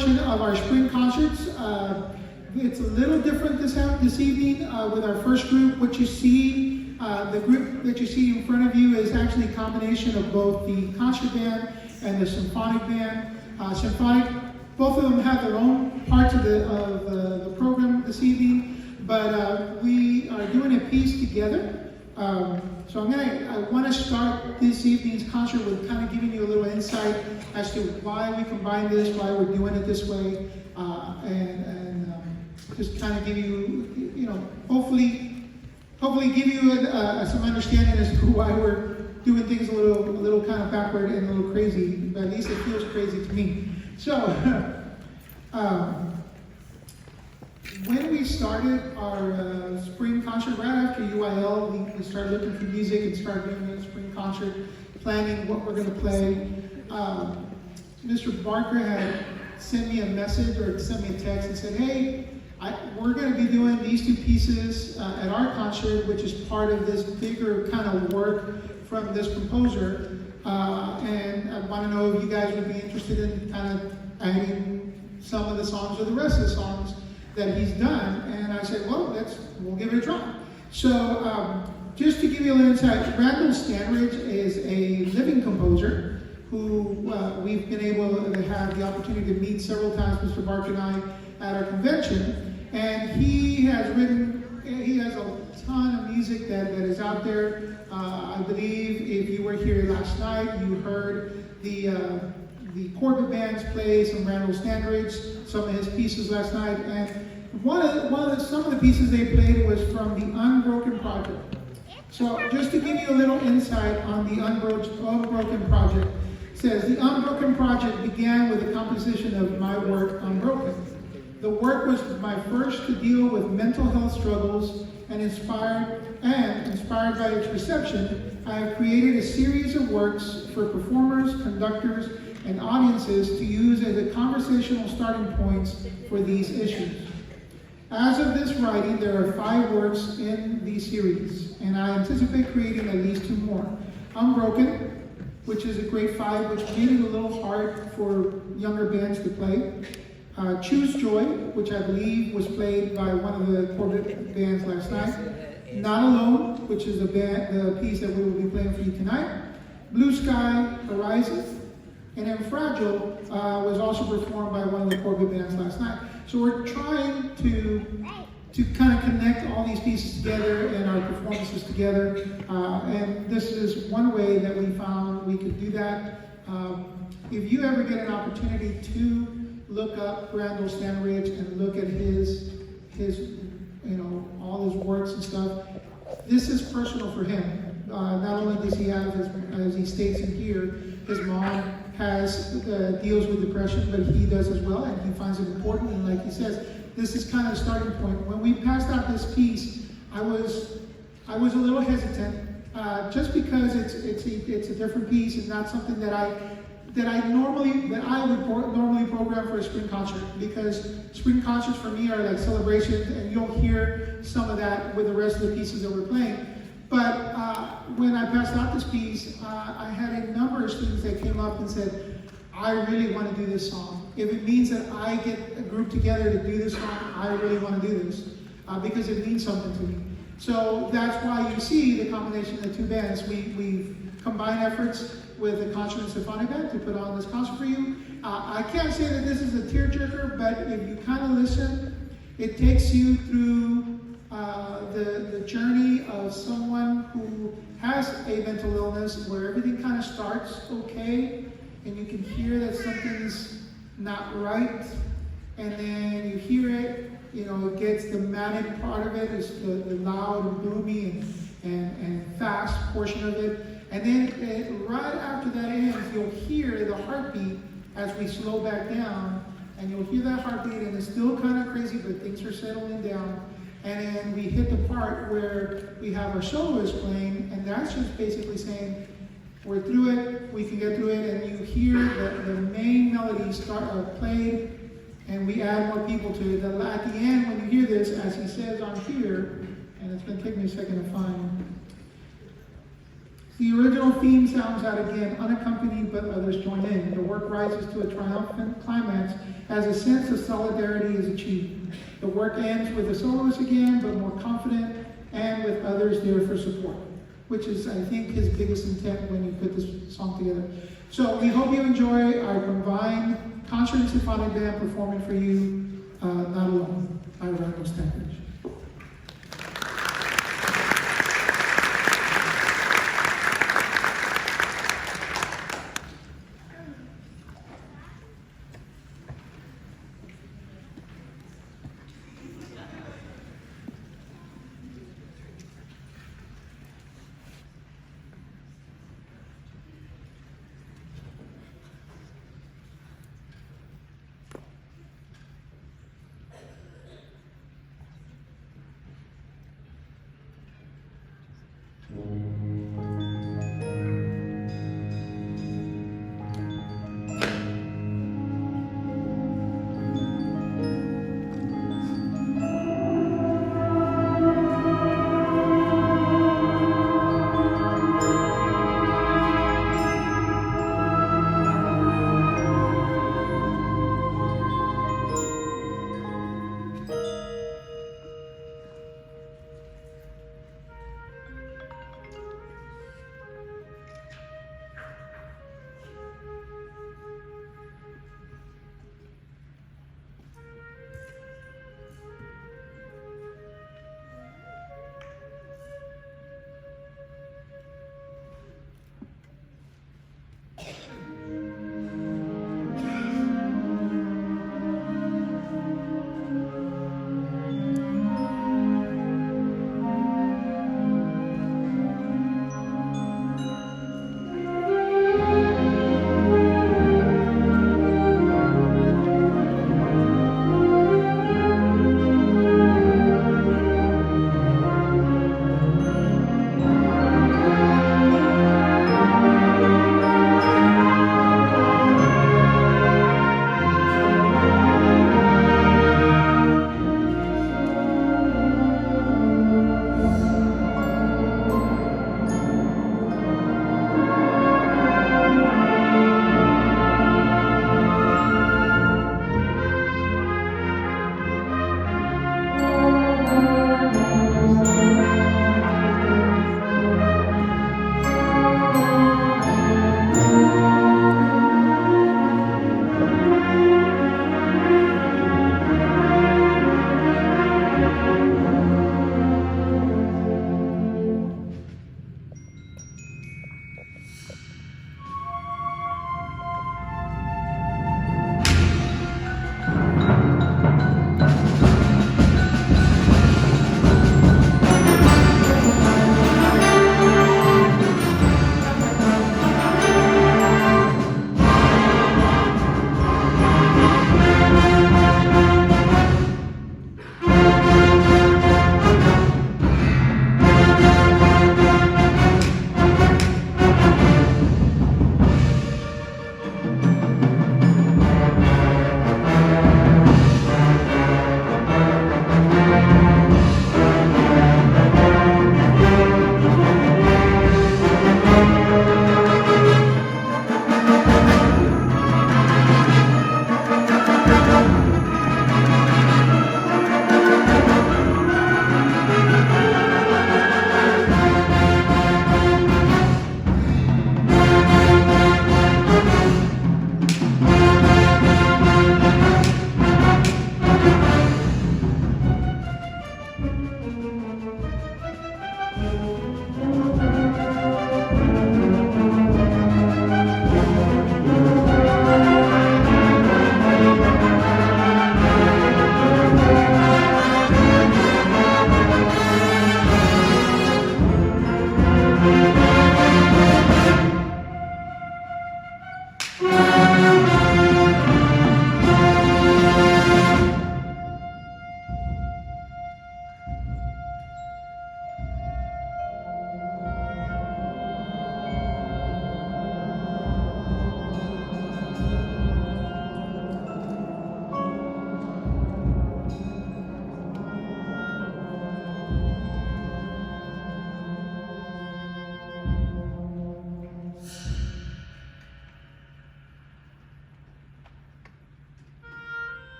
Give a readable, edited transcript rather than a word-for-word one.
portion of our spring concerts. It's a little different this evening with our first group. What you see, the group that you see in front of you is actually a combination of both the concert band and the symphonic band. Both of them have their own parts of the program this evening, but we are doing a piece together. So I want to start this evening's concert with kind of giving you a little insight as to why we combine this, why we're doing it this way, and just kind of give you, hopefully give you some understanding as to why we're doing things a little kind of backward and a little crazy, but at least it feels crazy to me. So, when we started our spring concert, right after UIL, we started looking for music and started doing a spring concert, planning what we're going to play. Mr. Barker had sent me a message or sent me a text and said, hey, we're going to be doing these two pieces at our concert, which is part of this bigger kind of work from this composer. And I want to know if you guys would be interested in kind of adding some of the songs or the rest of the songs that he's done. And I said, well, we'll give it a try. So just to give you a little insight, Randall Standridge is a living composer who we've been able to have the opportunity to meet several times, Mr. Barker and I, at our convention. And he has a ton of music that is out there. I believe if you were here last night, you heard the Corbett bands play some Randall Standridge, some of his pieces last night, and some of the pieces they played was from the Unbroken Project. So just to give you a little insight on the Unbroken Project, it says the Unbroken Project began with the composition of my work Unbroken. The work was my first to deal with mental health struggles, and inspired by its reception, I have created a series of works for performers, conductors, and audiences to use as a conversational starting points for these issues. As of this writing, there are 5 works in the series, and I anticipate creating at least 2 more. Unbroken, which is a grade 5, which made it a little hard for younger bands to play. Choose Joy, which I believe was played by one of the Corbett bands last night. Not Alone, which is the piece that we will be playing for you tonight. Blue Sky, Horizon, and then Fragile was also performed by one of the Corbett bands last night. So we're trying to kind of connect all these pieces together and our performances together. And this is one way that we found we could do that. If you ever get an opportunity to look up Randall Standridge and look at his all his works and stuff, this is personal for him. Not only does he have, as he states in here, his mom deals with depression, but he does as well, and he finds it important. And like he says, this is kind of a starting point. When we passed out this piece, I was a little hesitant, just because it's a different piece and not something that I would normally program for a spring concert, because spring concerts for me are like celebrations, and you'll hear some of that with the rest of the pieces that we're playing. But when I passed out this piece, I had a number of students that came up and said, I really want to do this song. If it means that I get a group together to do this song, I really want to do this, because it means something to me. So that's why you see the combination of the 2 bands. We've combined efforts with the concert and symphonic band to put on this concert for you. I can't say that this is a tearjerker, but if you kind of listen, it takes you through the journey of someone who has a mental illness, where everything kind of starts okay, and you can hear that something's not right, and then you hear it, it gets the manic part of it, is the loud and boomy and fast portion of it. And then right after that ends, you'll hear the heartbeat as we slow back down, and you'll hear that heartbeat, and it's still kind of crazy, but things are settling down. And then we hit the part where we have our soloist playing, and that's just basically saying, we're through it, we can get through it, and you hear the main melody played, and we add more people to it. At the end, when you hear this, as he says on here, and it's going to take me a second to find, The original theme sounds out again, unaccompanied, but others join in. The work rises to a triumphant climax as a sense of solidarity is achieved. The work ends with the soloist again, but more confident and with others there for support, which is, I think, his biggest intent when you put this song together. So we hope you enjoy our combined concert and symphonic band performing for you, Not Alone, by Randall Standridge.